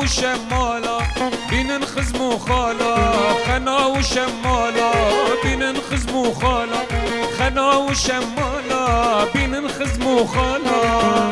وشمالة بين نخزم وخالة خنا وشمالة بين نخزم وخالة خنا وشمالة بين نخزم وخالة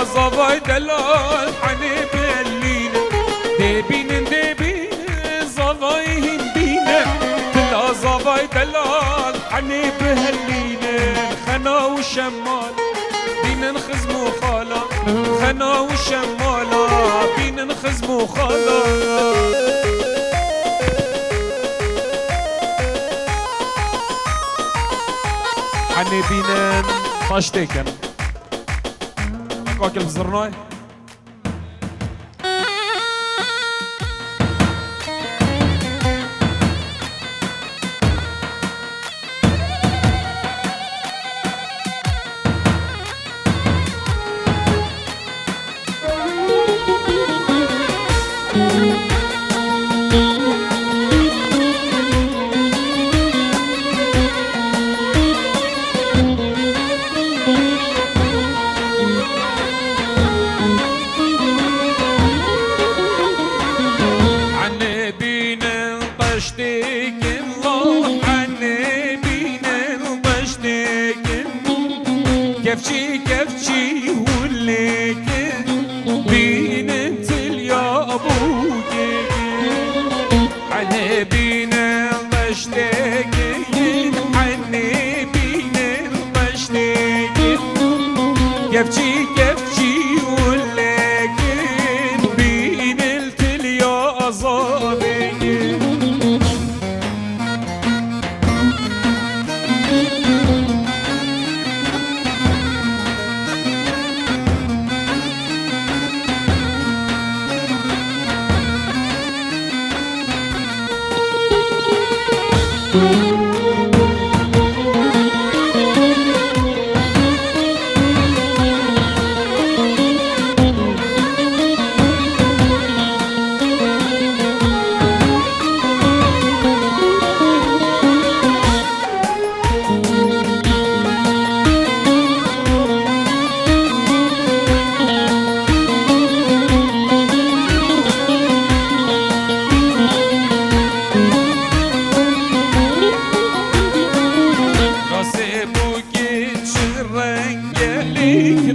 الصباي دلال حنيب اللينا دبين صبايهم بينا تلا صباي دلال حنيب اللينا خنا وشمال بين نخزم وخالا خنا وشمالا بين نخزم وخالا حنيبينا طاشتيكن واكل بزرناي كفشي كفشي وليك بينت يا ابوك عني بينا بشتاق عني بينا بشتاق كفشي كفشي وليك بينت يا ازابك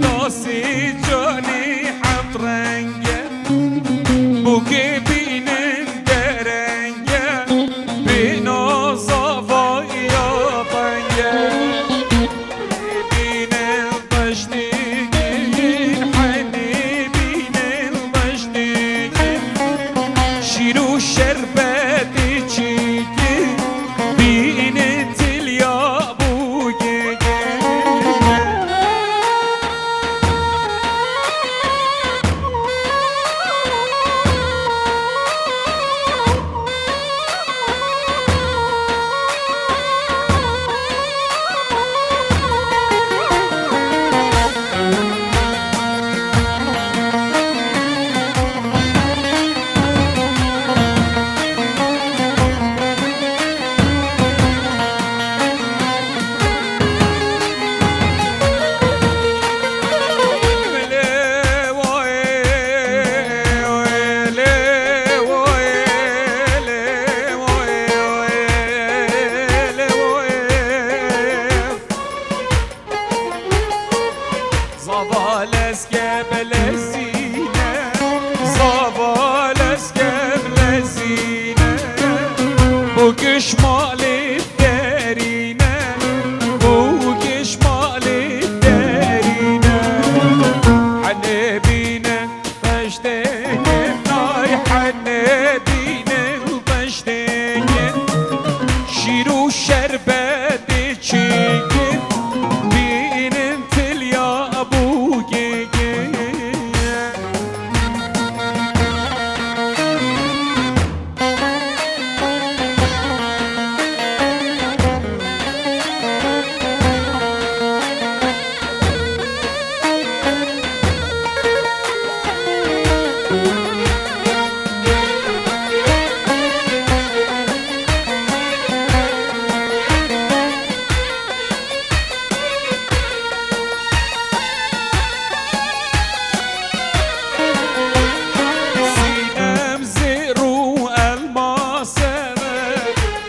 راسي جاني حط رنجه بوكي بين درنجه بينا صفايا طنجه بين البشتيقين حني بين البشتيقين شيلوا الشربات تشيكي بين التليا بوكي بوكش مالي الدارينا بوكش مالي الدارينا حنبينا بشتاقين ناي حنبينا بشتاقين شيرو الشربات تشيكين بين انت يا ابوكي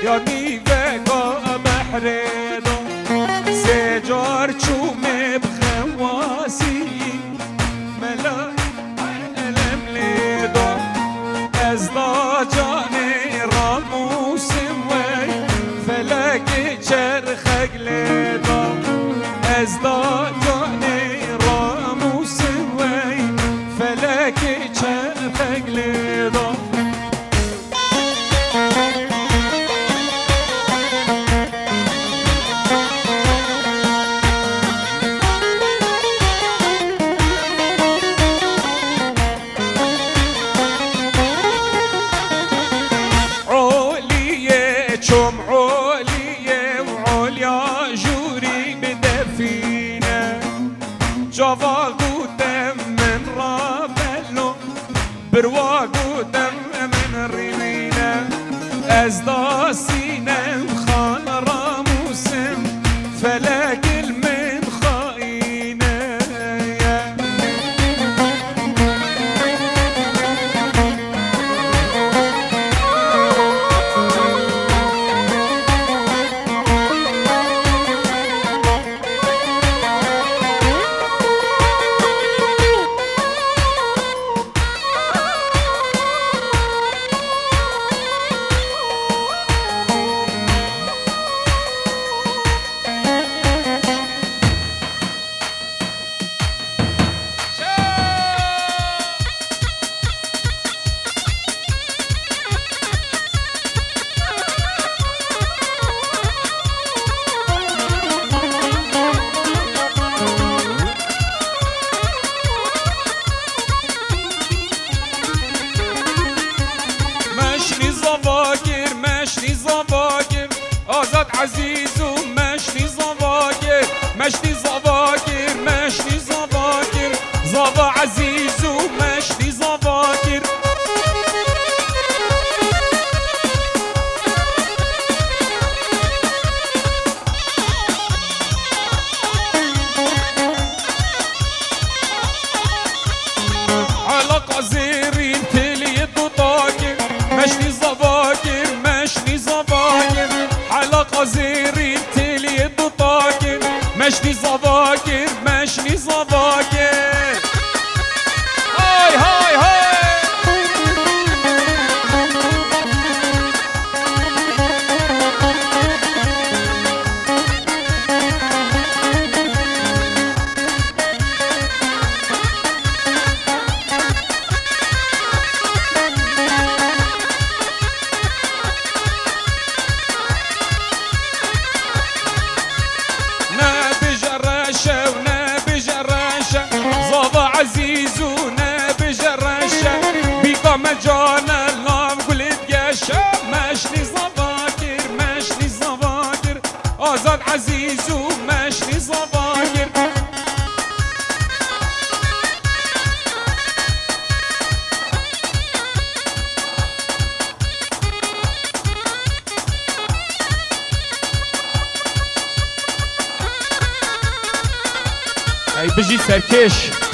یا نیوگا بحردو سجار چومه بخواسی ملا علم لیدو از دا جانی راموسم وی فلک چرخک لیدو از دا جانی راموسم وی فلک چرخک لیدو چوم علیه و علیا جوری بدفینه جوا گودم من رابلو بروا گودم من ریمینه از داسینم خان راموسم فلک المن خاینه مشنی زواگیر آزاد عزیز و مشنی زواگیر مشنی زواگیر مشنی زواگیر زوا عزیز و مشنی زواگیر علاقه زیرین تلی دو تاگیر مشنی زواگیر مشنی زواگیر علاقه زیرین تلی دو تاگیر مشنی زواگیر مشنی زواگیر های های های عزيزونا بجرشة بيقام جانا اللام قلت قاشا ماشني زباكر ماشني زباكر آزاد عزيزو ماشني زباكر هاي بجي سركش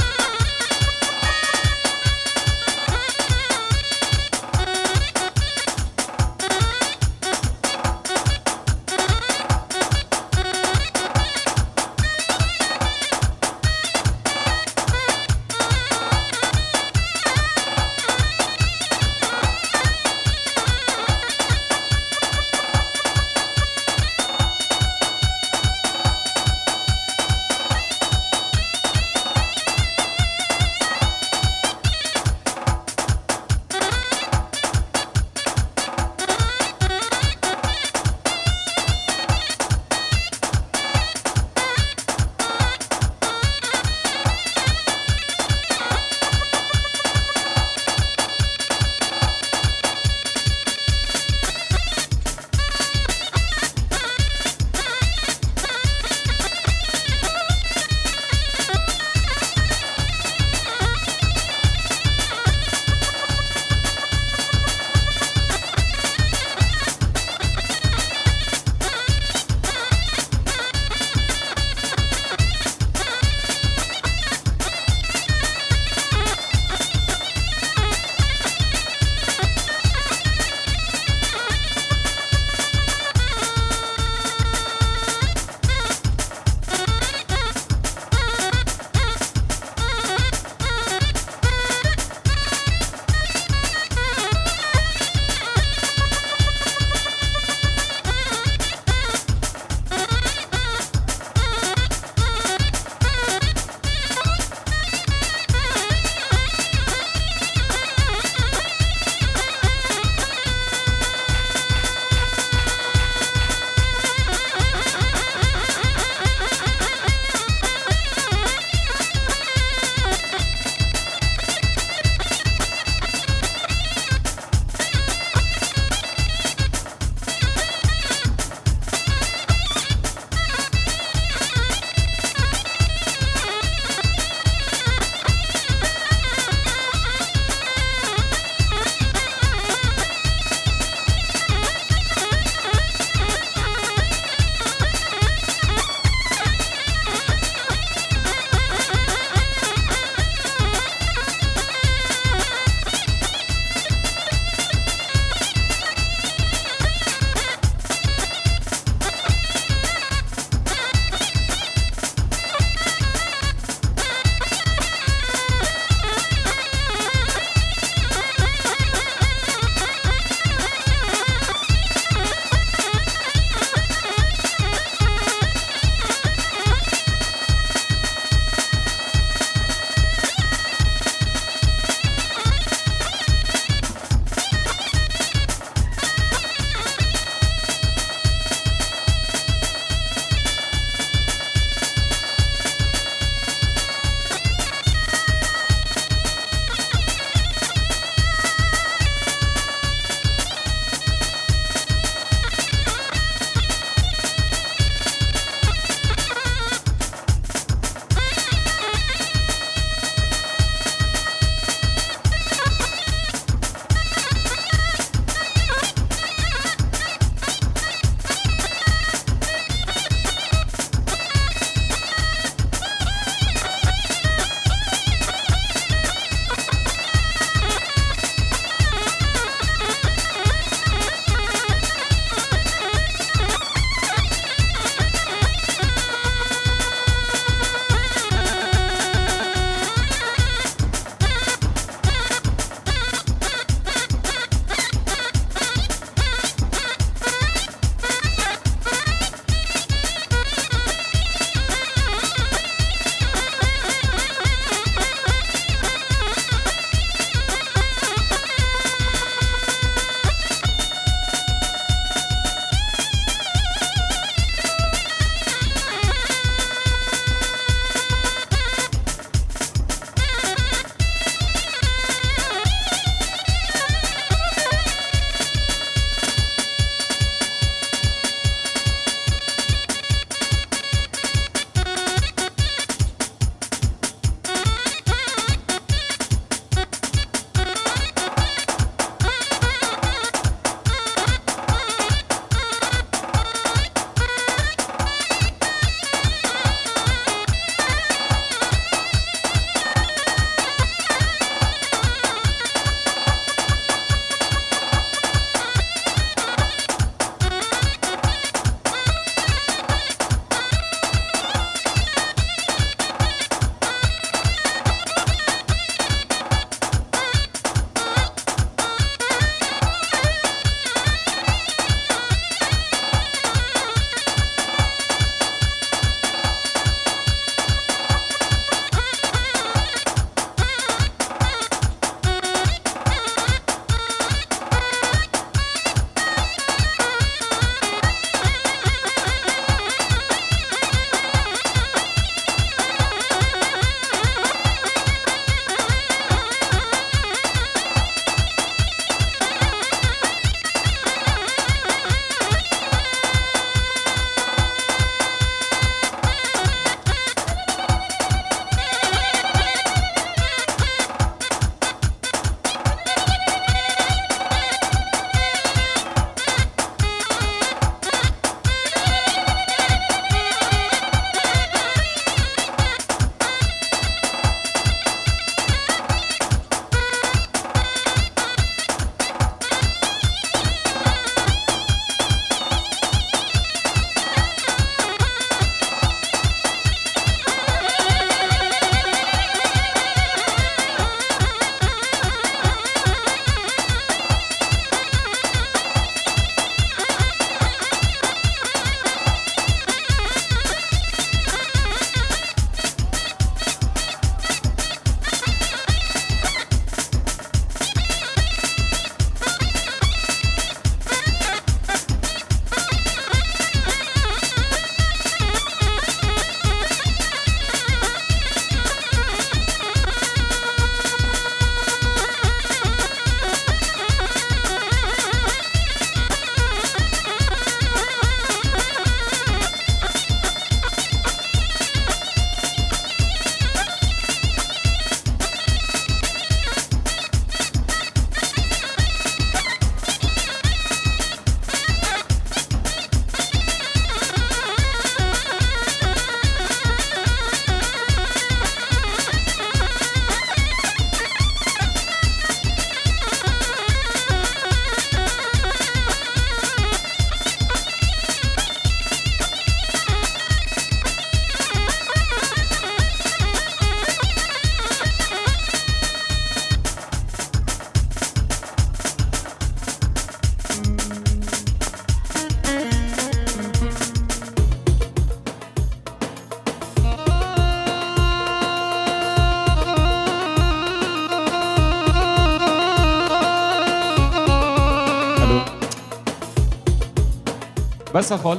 بس خال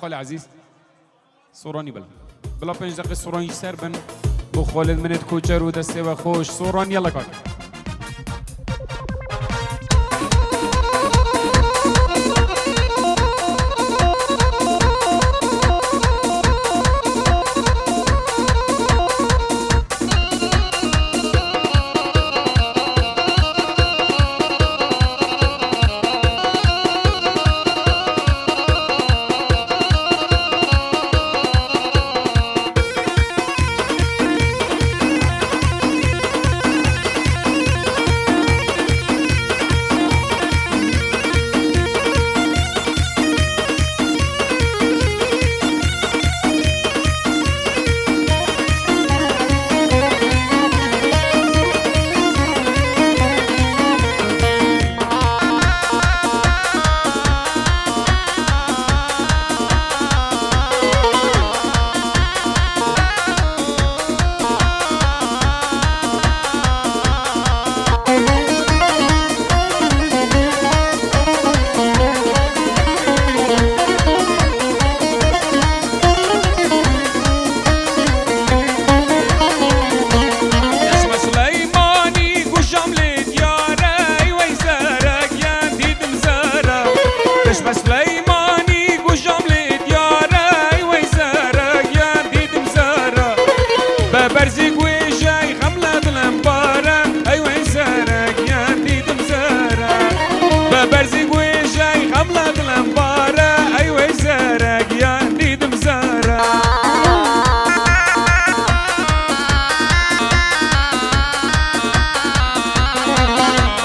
خال عزیز سورانی بلا 5 دقیقه سورانی سر بن بو خالد منت کوچر و دسته و خوش سوران یلا کار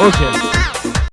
اوکی